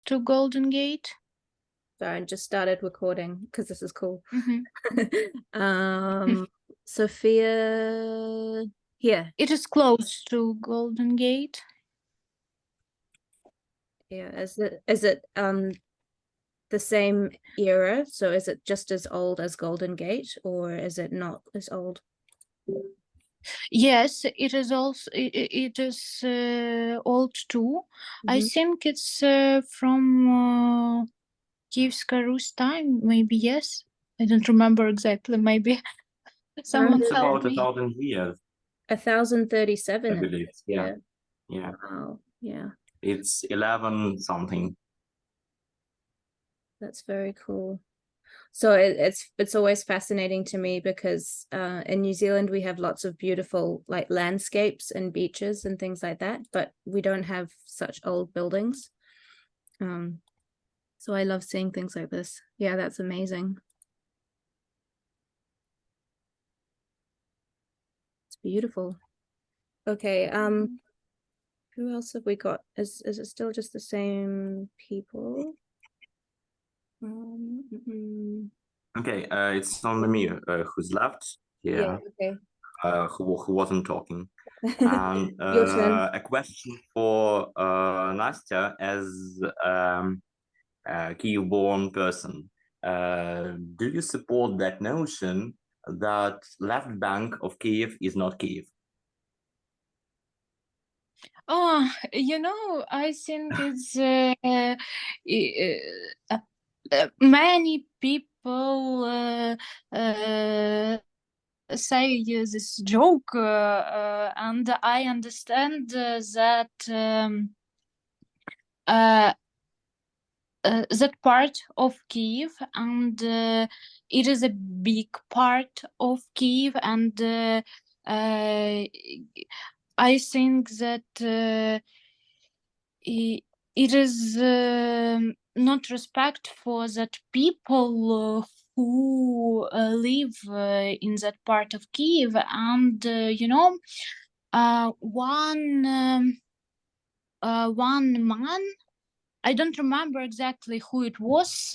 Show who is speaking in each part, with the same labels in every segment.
Speaker 1: to Golden Gate.
Speaker 2: Sorry, I just started recording because this is cool.
Speaker 1: Mm-hmm.
Speaker 2: Sophia, here.
Speaker 1: It is close to Golden Gate.
Speaker 2: Yeah, is it the same era? So is it just as old as Golden Gate, or is it not as old?
Speaker 1: Yes, it is also it is old too. I think it's from Kievska Rus time, maybe. Yes, I don't remember exactly. Maybe someone
Speaker 3: It's
Speaker 1: help
Speaker 3: about
Speaker 1: me.
Speaker 3: 1,000 years,
Speaker 2: 1037,
Speaker 3: I believe. Yeah. Yeah.
Speaker 2: Wow, yeah,
Speaker 3: It's 11 something.
Speaker 2: that's very cool. So it's always fascinating to me because in New Zealand we have lots of beautiful like landscapes and beaches and things like that, but we don't have such old buildings. So I love seeing things like this. Yeah, that's amazing. It's beautiful. Okay, who else have we got? Is it still just the same people?
Speaker 3: Okay, it's only me who's left here,
Speaker 2: okay.
Speaker 3: who wasn't talking. And
Speaker 2: Your turn.
Speaker 3: a question for Nastya as a Kyiv-born person. Do you support that notion that left bank of Kyiv is not Kyiv?
Speaker 1: Oh, I think it's many people say this joke, and I understand that that part of Kiev, and it is a big part of Kiev, and I think that it is not respect for that people who live in that part of Kiev, and one man, I don't remember exactly who it was.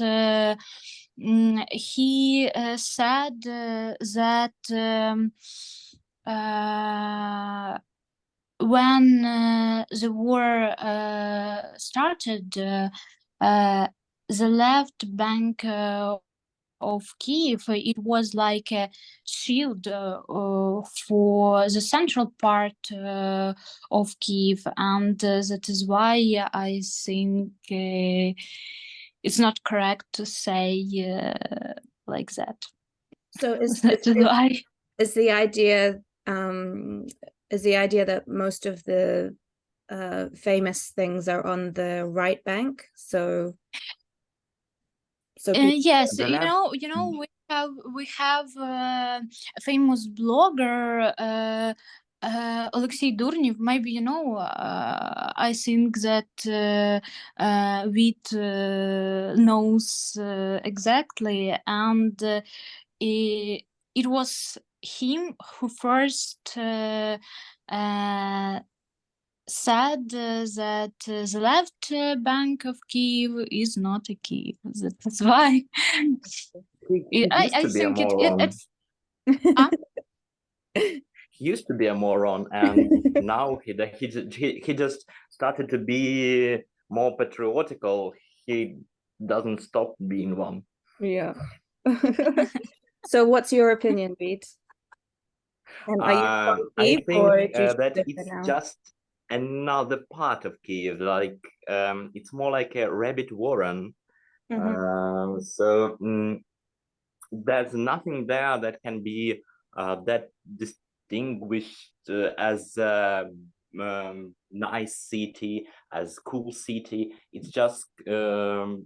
Speaker 1: He said that when the war started, the left bank of Kiev, it was like a shield for the central part of Kiev, and that is why I think it's not correct to say like that.
Speaker 2: So
Speaker 1: that is why.
Speaker 2: Is the idea that most of the famous things are on the right bank? So
Speaker 1: yes, we have a famous blogger, Alexei Durnev. Maybe I think that Vit knows exactly, and it was him who first said that the left bank of Kiev is not a Kiev. That's why I think it's.
Speaker 3: He used to be a moron, and now he just started to be more patriotical. He doesn't stop being one.
Speaker 2: Yeah. So what's your opinion, Beat?
Speaker 3: I think that it's just another part of Kiev. Like it's more like a rabbit warren. So there's nothing there that can be that distinguished as a nice city, as cool city. It's just a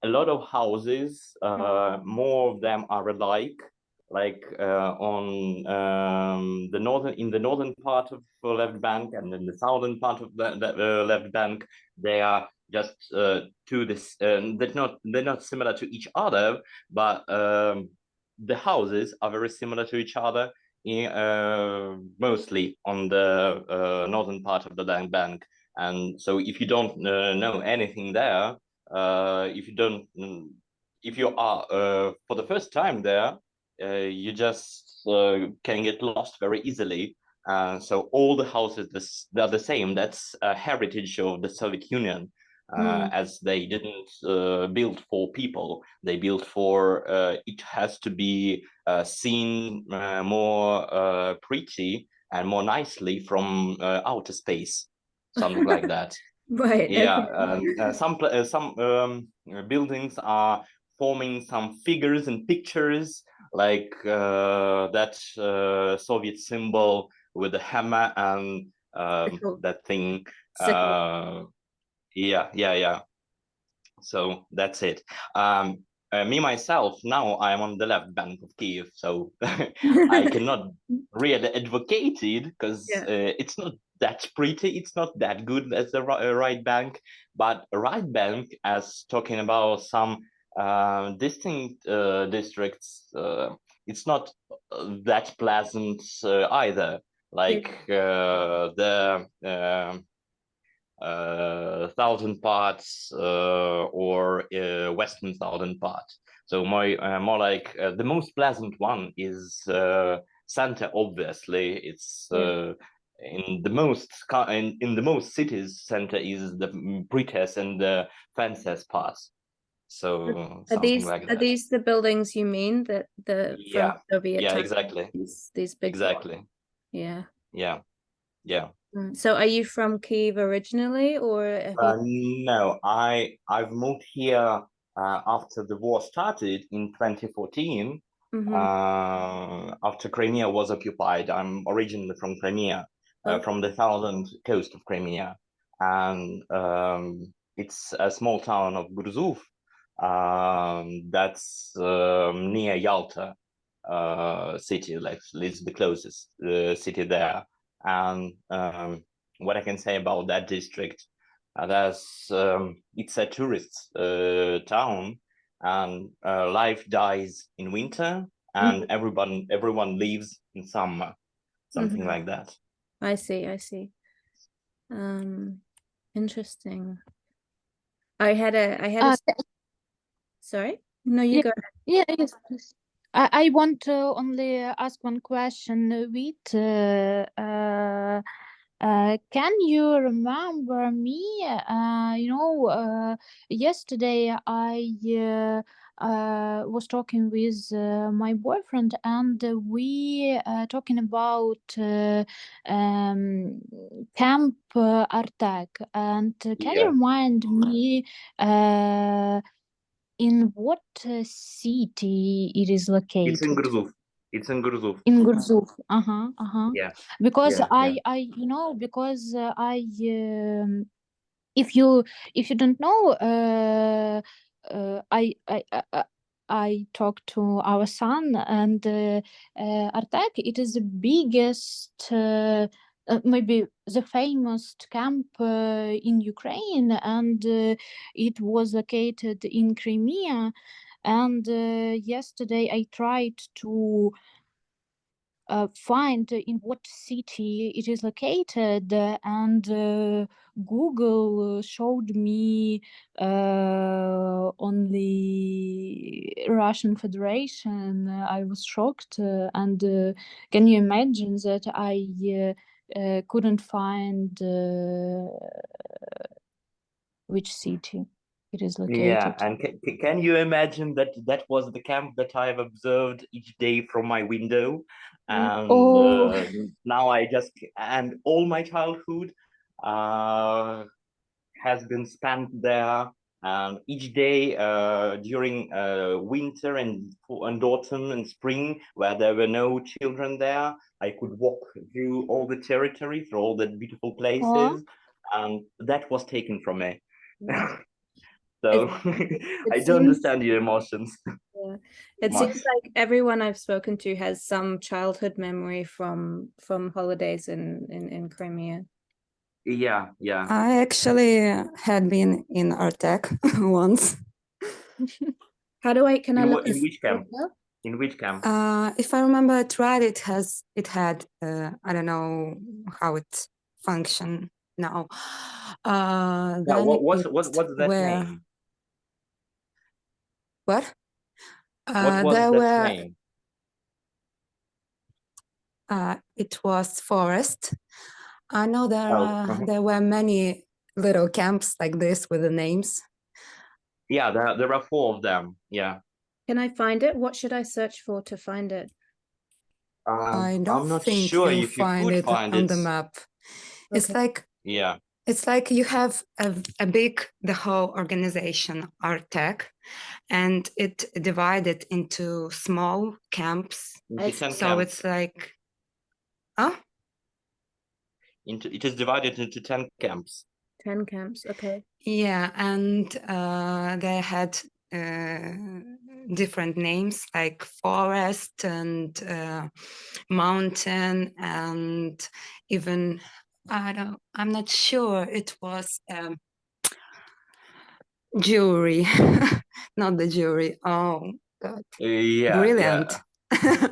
Speaker 3: lot of houses. More of them are alike. Like on the northern part of the left bank, and in the southern part of the left bank, they are just they're not similar to each other, but the houses are very similar to each other, mostly on the northern part of the land bank. And so if you don't know anything there, if you are for the first time there, you just can get lost very easily. So all the houses, they're the same. That's a heritage of the Soviet Union, as they didn't build for people. They built for, it has to be seen more pretty and more nicely from outer space, something like that.
Speaker 2: Right.
Speaker 3: Yeah, some buildings are forming some figures and pictures, like that Soviet symbol with the hammer and that thing. Yeah. So that's it. Me myself, now I'm on the left bank of Kiev, so I cannot really advocate it because it's not that pretty, it's not that good as the right bank. But right bank, as talking about some distinct districts, it's not that pleasant either. Like the southern parts or western southern parts. So more like the most pleasant one is center. Obviously, it's in the most cities, center is the prettiest and the fanciest parts. So something like that.
Speaker 2: Are these the buildings you mean, that from Soviet time?
Speaker 3: Exactly.
Speaker 2: These big
Speaker 3: exactly.
Speaker 2: Yeah.
Speaker 3: So
Speaker 2: are you from Kyiv originally, or
Speaker 3: no, I've moved here after the war started in 2014. After Crimea was occupied. I'm originally from Crimea, from the southern coast of Crimea, and it's a small town of Gurzów, that's near Yalta city, like it's the closest city there. And what I can say about that district, it's a tourist town, and life dies in winter, and everyone leaves in summer, something like that.
Speaker 2: I see. Interesting. I had a sorry, no, you go ahead.
Speaker 1: Yes, please. I want to only ask one question, can you remember me? Yesterday I was talking with my boyfriend, and we talking about Camp Artek. And can you remind me in what city it is located?
Speaker 3: It's in Gurzów.
Speaker 1: In Gurzów.
Speaker 3: Yeah.
Speaker 1: Because I if you don't know, I talked to our son, and Artek, it is the biggest, maybe the famous camp in Ukraine, and it was located in Crimea. And yesterday I tried to find in what city it is located, and Google showed me only Russian Federation. I was shocked, and can you imagine that I couldn't find which city it is located?
Speaker 3: Yeah, and can you imagine that was the camp that I've observed each day from my window? And now and all my childhood has been spent there. And each day during winter and autumn and spring, where there were no children there, I could walk through all the territory, through all the beautiful places, and that was taken from me. So I don't understand your emotions.
Speaker 2: Yeah. It seems like everyone I've spoken to has some childhood memory from holidays in Crimea.
Speaker 3: Yeah.
Speaker 4: I actually had been in Artek once.
Speaker 2: Can I look
Speaker 3: in which camp? In which camp?
Speaker 4: If I remember it right, it had I don't know how it functioned. now.
Speaker 3: Yeah,
Speaker 4: Then
Speaker 3: what's that
Speaker 4: where
Speaker 3: name?
Speaker 4: what?
Speaker 3: What was
Speaker 4: There
Speaker 3: that
Speaker 4: were
Speaker 3: name?
Speaker 4: it was forest. I know
Speaker 3: Oh,
Speaker 4: there were many little camps like this with the names.
Speaker 3: yeah, there are 4 of them. Yeah.
Speaker 2: Can I find it? What should I search for to find it?
Speaker 4: I don't
Speaker 3: I'm not
Speaker 4: think
Speaker 3: sure
Speaker 4: you'll
Speaker 3: if you
Speaker 4: find
Speaker 3: could
Speaker 4: it
Speaker 3: find
Speaker 4: on
Speaker 3: it.
Speaker 4: the map. It's
Speaker 2: Okay.
Speaker 4: like
Speaker 3: Yeah.
Speaker 4: it's like you have the whole organization, Artec, and it divided into small camps.
Speaker 3: Into 10
Speaker 4: So
Speaker 3: camps.
Speaker 4: it's like, oh,
Speaker 3: It is divided into 10 camps.
Speaker 2: 10 camps. Okay.
Speaker 4: yeah, and they had different names like forest and mountain, and even I'm not sure, it was jury, not the jury. Oh God,
Speaker 3: Yeah,
Speaker 4: brilliant.
Speaker 3: yeah.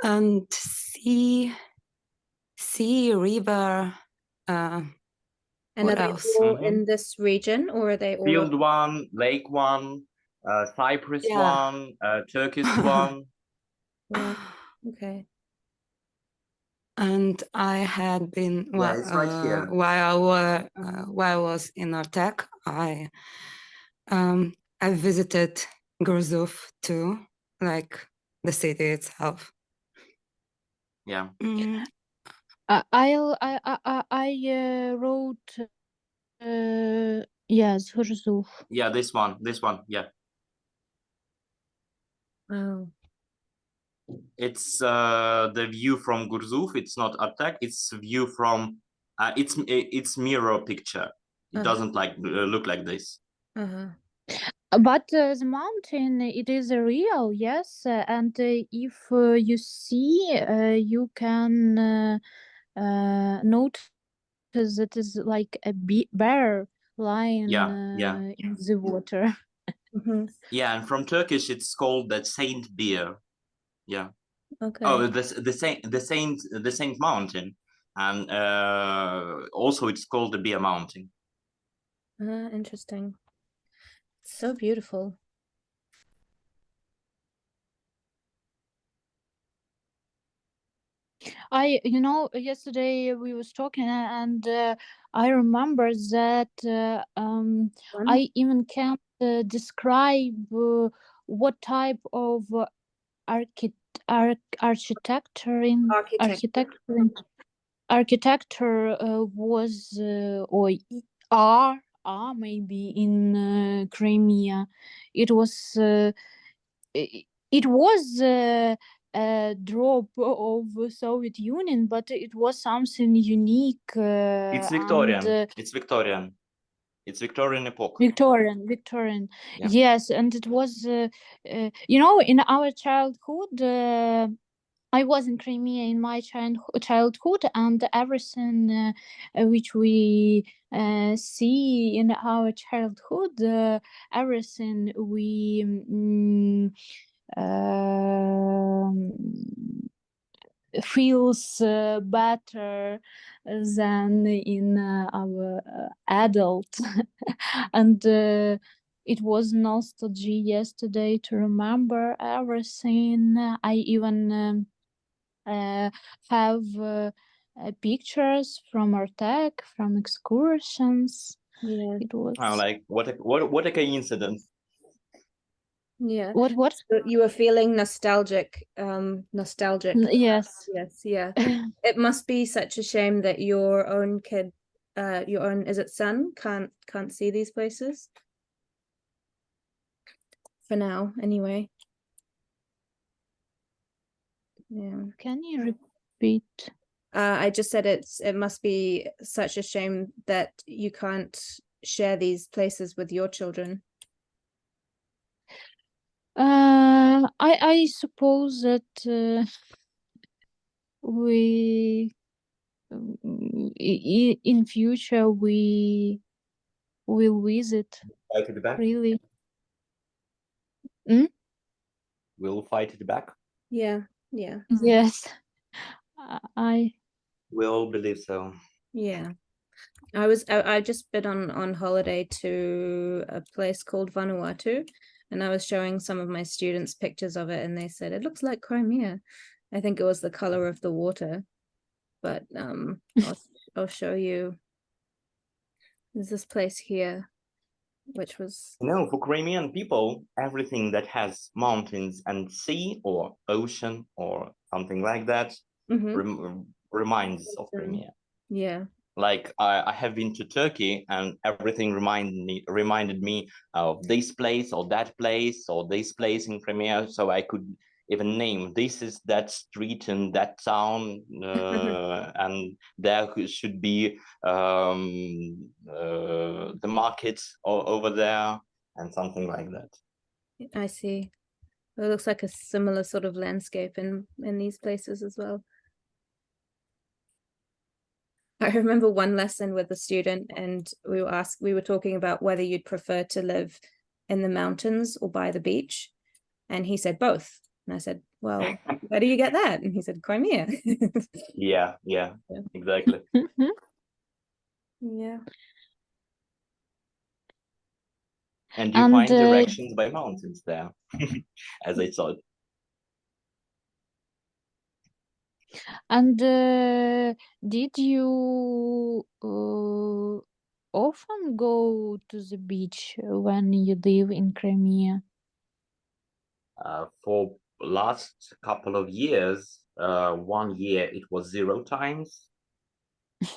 Speaker 4: And sea, river.
Speaker 2: And
Speaker 4: What
Speaker 2: are they
Speaker 4: else?
Speaker 2: all in this region, or are they all?
Speaker 3: Field 1, Lake 1, Cyprus
Speaker 4: Yeah.
Speaker 3: 1, Turkish 1.
Speaker 2: Wow. Okay.
Speaker 4: And I had been
Speaker 3: Yeah, it's right here.
Speaker 4: while I was in Artek, I visited Gurzuf too, like the city itself.
Speaker 3: Yeah.
Speaker 1: I wrote yes, Hurzuf.
Speaker 3: Yeah, this one, yeah.
Speaker 2: Wow.
Speaker 3: It's the view from Gurzuf. It's not Artak. It's view from it's mirror picture. It doesn't like look like this.
Speaker 1: But the mountain, it is real, yes. And if you see, you can notice it is like a bear lying in the water.
Speaker 3: Yeah, and from Turkish, it's called that Saint Beer. Yeah.
Speaker 2: Okay.
Speaker 3: Oh, the Saint Mountain, and also it's called the Beer Mountain.
Speaker 2: Interesting. So beautiful.
Speaker 1: Yesterday we was talking, and I remember that I even can't describe what type of architecture was or are maybe in Crimea. It was a drop of Soviet Union, but it was something unique.
Speaker 3: It's Victorian.
Speaker 1: And,
Speaker 3: it's Victorian. It's Victorian epoch.
Speaker 1: Victorian.
Speaker 3: Yeah.
Speaker 1: Yes, and it was, in our childhood. I was in Crimea in my childhood, and everything which we see in our childhood, everything we feels better than in our adult. And it was nostalgia yesterday to remember everything. I even have pictures from Artek, from excursions.
Speaker 2: Yeah.
Speaker 1: It was
Speaker 3: like what a coincidence.
Speaker 2: Yeah.
Speaker 1: What?
Speaker 2: So you were feeling nostalgic.
Speaker 1: Yes.
Speaker 2: Yes. Yeah. It must be such a shame that your own kid, is it son, can't see these places. For now, anyway. Yeah.
Speaker 1: Can you repeat?
Speaker 2: I just said it must be such a shame that you can't share these places with your children.
Speaker 1: I suppose that we in future we will visit.
Speaker 3: Fight it back.
Speaker 1: Really.
Speaker 3: We'll fight it back.
Speaker 2: Yeah. Yeah.
Speaker 1: Yes. I
Speaker 3: We all believe so.
Speaker 2: Yeah. I just been on holiday to a place called Vanuatu, and I was showing some of my students pictures of it, and they said it looks like Crimea. I think it was the color of the water, but I'll show you. There's this place here, which was
Speaker 3: for Crimean people, everything that has mountains and sea or ocean or something like that reminds of Crimea.
Speaker 2: Yeah.
Speaker 3: Like I have been to Turkey, and everything reminded me of this place or that place or this place in Crimea. So I could even name this is that street in that town, and there should be the market over there and something like that.
Speaker 2: I see. It looks like a similar sort of landscape in these places as well. I remember one lesson with a student, and we were talking about whether you'd prefer to live in the mountains or by the beach, and he said both. And I said, well, where do you get that? And he said, Crimea.
Speaker 3: yeah, exactly.
Speaker 2: Yeah.
Speaker 3: And you find directions by mountains there, as I thought.
Speaker 1: And did you often go to the beach when you live in Crimea?
Speaker 3: For last couple of years, 1 year it was 0 times.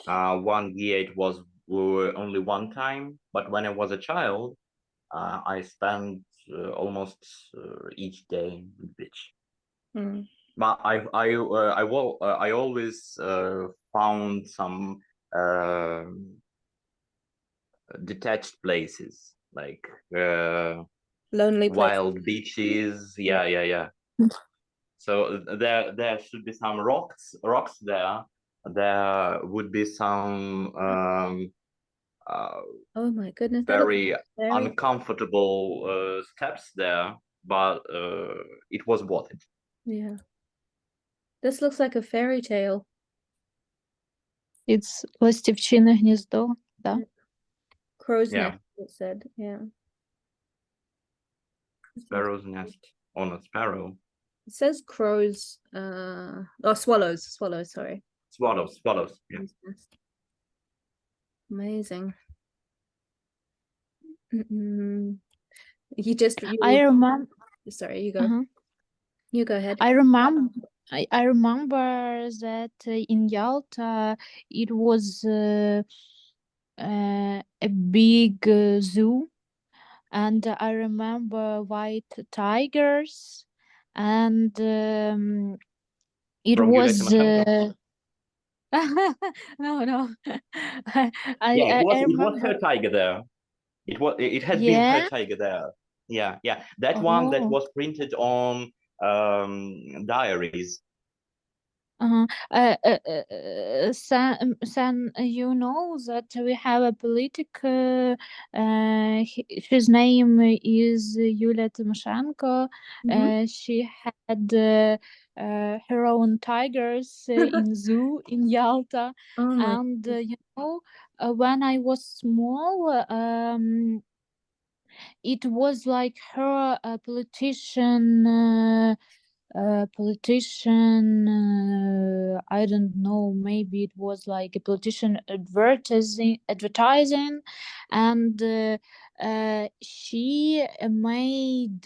Speaker 3: 1 year it was only 1 time. But when I was a child, I spent almost each day on the beach. But I always found some detached places, like
Speaker 2: lonely
Speaker 3: wild beaches. Yeah. So there should be some rocks there. There would be some
Speaker 2: oh my goodness,
Speaker 3: very uncomfortable steps there, but it was worth it.
Speaker 2: Yeah. This looks like a fairy tale.
Speaker 1: It's Ластівчине гніздо, да?
Speaker 2: Crow's nest, it said, yeah.
Speaker 3: Sparrow's nest on a sparrow.
Speaker 2: It says crows, swallows, sorry.
Speaker 3: Swallows, yeah.
Speaker 2: Amazing.
Speaker 1: I remember.
Speaker 2: Sorry, you go. You go ahead.
Speaker 1: I remember that in Yalta it was a big zoo, and I remember white tigers, and it
Speaker 3: From
Speaker 1: was
Speaker 3: Julia
Speaker 1: no.
Speaker 3: it was her tiger there. It has been her tiger there. Yeah. That one that was printed on diaries.
Speaker 1: San, you know that we have a politic. His name is Yulia Tymoshenko. She had her own tigers in zoo in Yalta. And you know, when I was small, it was like her politician. I don't know, maybe it was like a politician advertising, and she made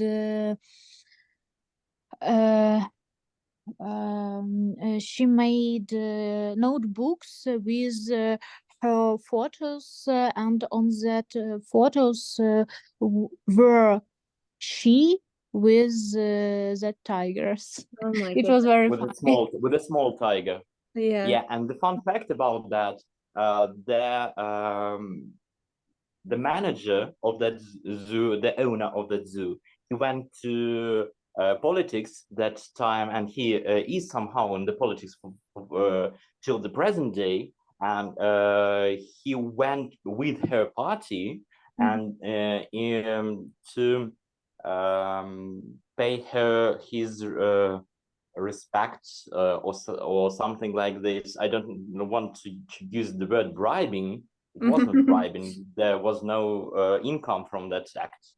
Speaker 1: notebooks with her photos, and on that photos were she with the tigers.
Speaker 2: Oh my
Speaker 1: it was very
Speaker 3: with
Speaker 1: funny.
Speaker 3: with a small tiger.
Speaker 2: Yeah.
Speaker 3: And the fun fact about that, the manager of that zoo, the owner of that zoo, he went to politics that time, and he is somehow in the politics till the present day. And he went with her party and to pay her his respect or something like this. I don't want to use the word bribing, it wasn't bribing. There was no income from that act.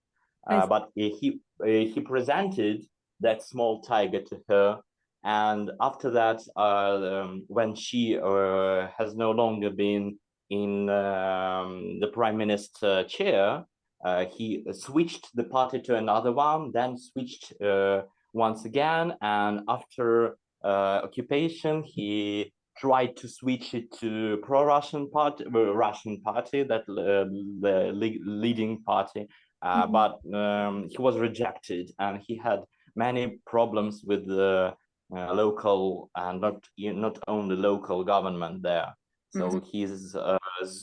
Speaker 3: But he presented that small tiger to her, and after that, when she has no longer been in the prime minister chair, he switched the party to another one, then switched once again, and after occupation, he tried to switch it to pro-Russian party, that the leading party. But he was rejected, and he had many problems with the local and not only local government there. So his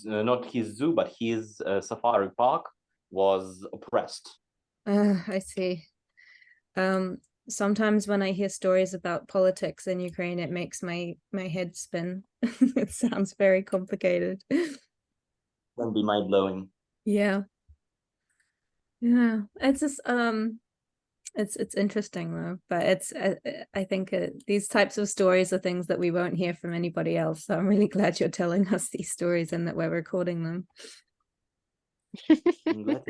Speaker 3: not his zoo, but his safari park was oppressed.
Speaker 2: I see. Sometimes when I hear stories about politics in Ukraine, it makes my head spin. It sounds very complicated.
Speaker 3: Can be mind-blowing.
Speaker 2: Yeah. It's just it's interesting though, but it's I think these types of stories are things that we won't hear from anybody else, so I'm really glad you're telling us these stories and that we're recording them.
Speaker 3: I'm glad.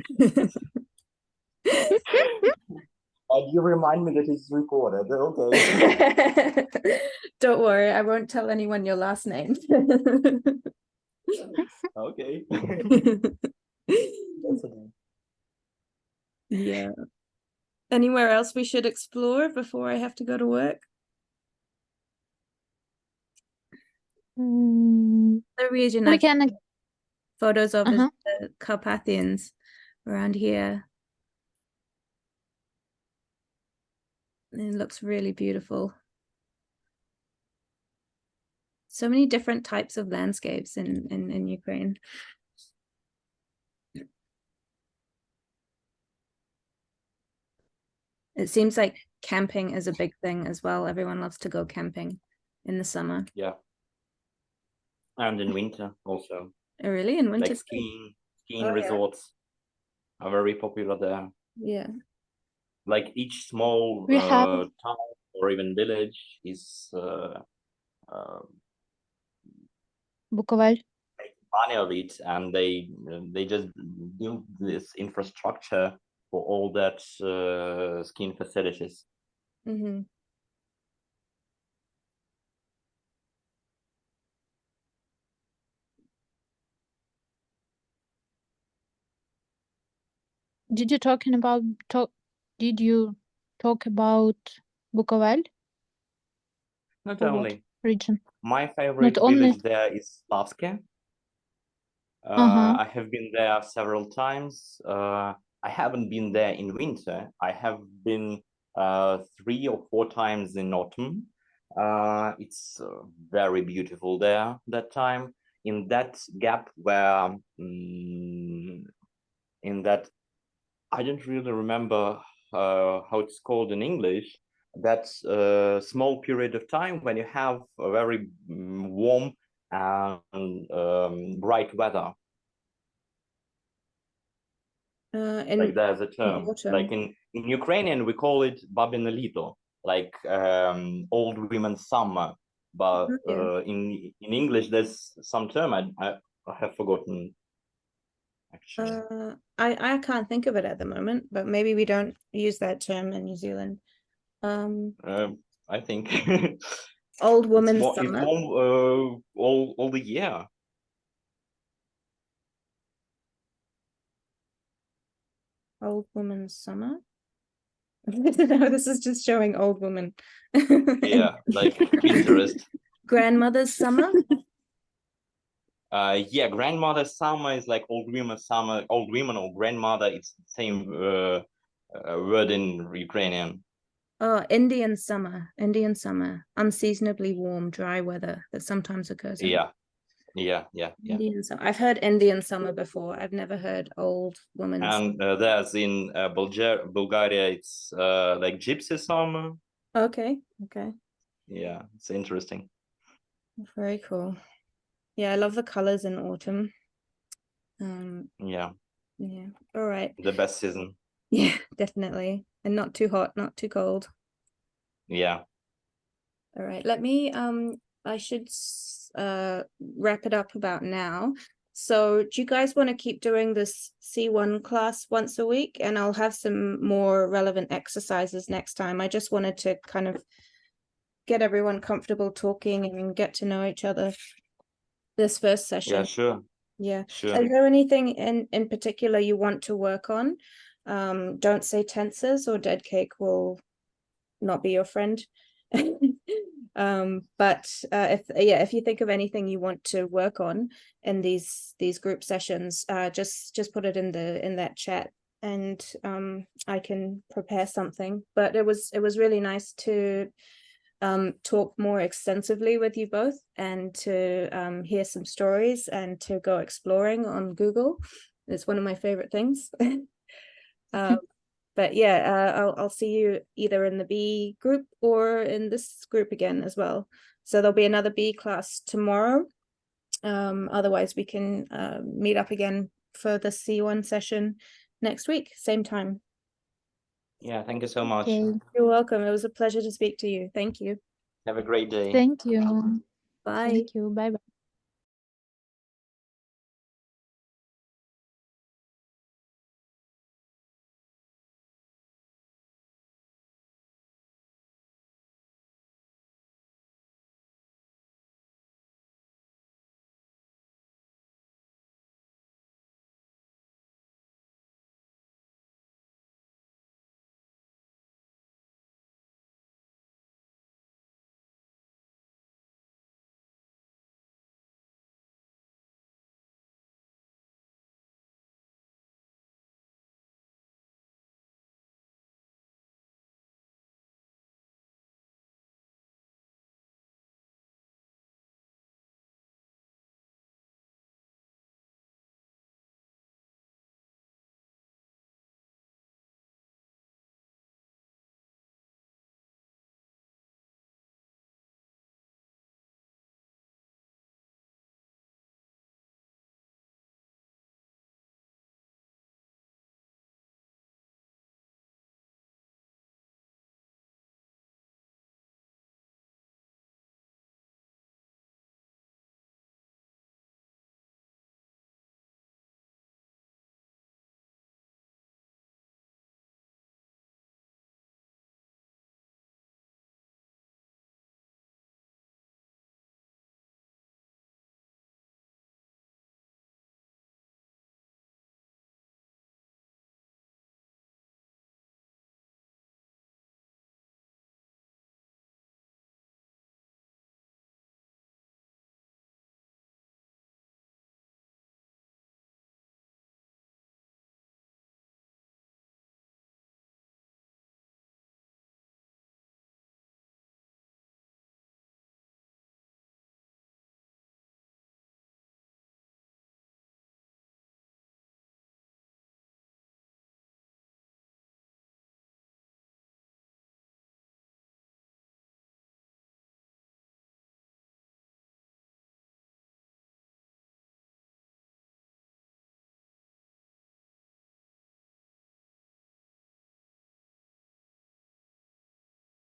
Speaker 3: You remind me that it's recorded. Okay.
Speaker 2: Don't worry, I won't tell anyone your last name.
Speaker 3: Okay.
Speaker 2: Yeah. Anywhere else we should explore before I have to go to work? The region
Speaker 1: We
Speaker 2: I've
Speaker 1: can.
Speaker 2: photos of is the Carpathians around here. It looks really beautiful. So many different types of landscapes in Ukraine. It seems like camping is a big thing as well. Everyone loves to go camping in the summer.
Speaker 3: Yeah. And in winter also.
Speaker 2: Oh, really? In winter?
Speaker 3: Like skiing resorts are very popular there.
Speaker 2: Yeah.
Speaker 3: Like each small town or even village is
Speaker 1: Bukovel.
Speaker 3: money of it, and they just build this infrastructure for all that skiing facilities.
Speaker 1: Did you talk about Bukovel?
Speaker 3: Not
Speaker 1: Or
Speaker 3: only
Speaker 1: what region?
Speaker 3: my favorite village there is Slavske. I have been there several times. I haven't been there in winter. I have been 3 or 4 times in autumn. It's very beautiful there that time. In that gap where in that, I don't really remember how it's called in English, that small period of time when you have a very warm and bright weather. Like there's a term, like in Ukrainian we call it babine lito, like old women's summer, but in English there's some term I have forgotten actually.
Speaker 2: I can't think of it at the moment, but maybe we don't use that term in New Zealand.
Speaker 3: I think
Speaker 2: old woman's summer.
Speaker 3: It's warm all the year.
Speaker 2: Old woman's summer. No, this is just showing old woman.
Speaker 3: Yeah, like Pinterest.
Speaker 2: Grandmother's summer.
Speaker 3: Yeah, grandmother's summer is like old women's summer. Old women or grandmother, it's the same word in Ukrainian.
Speaker 2: Oh, Indian summer. Indian summer. Unseasonably warm, dry weather that sometimes occurs in.
Speaker 3: Yeah.
Speaker 2: Indian summer. I've heard Indian summer before. I've never heard old woman's.
Speaker 3: And there's in Bulgaria, it's like gypsy summer.
Speaker 2: Okay.
Speaker 3: Yeah, it's interesting.
Speaker 2: Very cool. Yeah, I love the colors in autumn.
Speaker 3: Yeah.
Speaker 2: All right.
Speaker 3: The best season.
Speaker 2: Yeah, definitely. And not too hot, not too cold.
Speaker 3: Yeah.
Speaker 2: All right. Let me I should wrap it up about now. So do you guys want to keep doing this C1 class once a week? And I'll have some more relevant exercises next time. I just wanted to kind of get everyone comfortable talking and get to know each other this first session.
Speaker 3: Yeah, sure.
Speaker 2: Yeah.
Speaker 3: Sure.
Speaker 2: Is there anything in particular you want to work on? Don't say tenses or dead cake will not be your friend. But if you think of anything you want to work on in these group sessions, just put it in that chat, and I can prepare something. But it was really nice to talk more extensively with you both, and to hear some stories, and to go exploring on Google. It's one of my favorite things. But yeah, I'll see you either in the B group or in this group again as well. So there'll be another B class tomorrow. Otherwise we can meet up again for the C1 session next week, same time.
Speaker 3: Yeah, thank you so much.
Speaker 1: Okay.
Speaker 2: You're welcome. It was a pleasure to speak to you. Thank you.
Speaker 3: Have a great day.
Speaker 1: Thank you.
Speaker 2: Bye.
Speaker 1: Thank you. Bye bye.